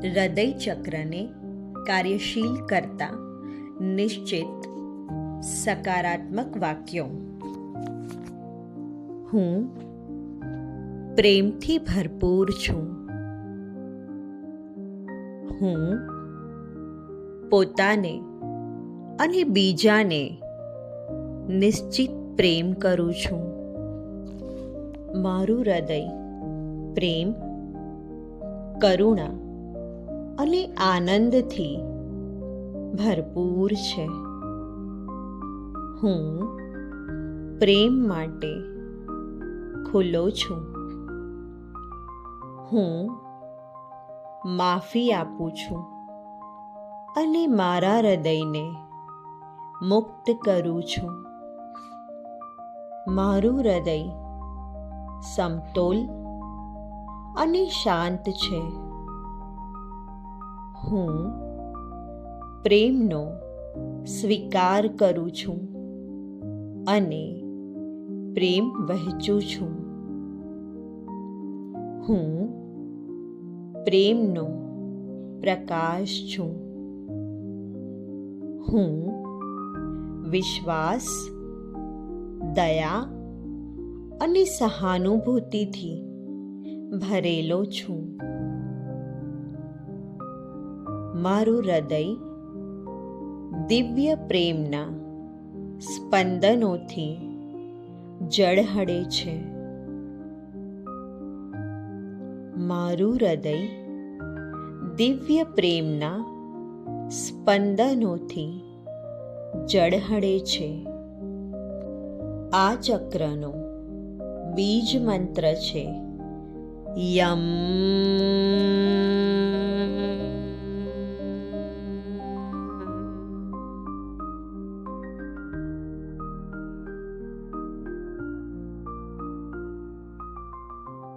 હૃદય ચક્રને કાર્યશીલ કરતા નિશ્ચિત સકારાત્મક વાક્યો. હું પ્રેમથી ભરપૂર છું. હું પોતાને અને બીજાને નિશ્ચિત પ્રેમ કરું છું. મારું હૃદય પ્રેમ, કરુણા અને આનંદથી ભરપૂર છે. હું પ્રેમ માટે ખુલ્લો છું. હું માફી આપું છું અને મારા હૃદયને મુક્ત કરું છું. મારું હૃદય સમતોલ અને શાંત છે. હું પ્રેમનો સ્વીકાર કરું છું અને પ્રેમ વહેંચું છું. હું પ્રેમનો પ્રકાશ છું. હું વિશ્વાસ, દયા અને સહાનુભૂતિથી ભરેલો છું. મારું હૃદય દિવ્ય પ્રેમના સ્પંદનોથી ઝળહળે છે. મારું હૃદય દિવ્ય પ્રેમના સ્પંદનોથી ઝળહળે છે. આ ચક્રનો બીજ મંત્ર છે યમ.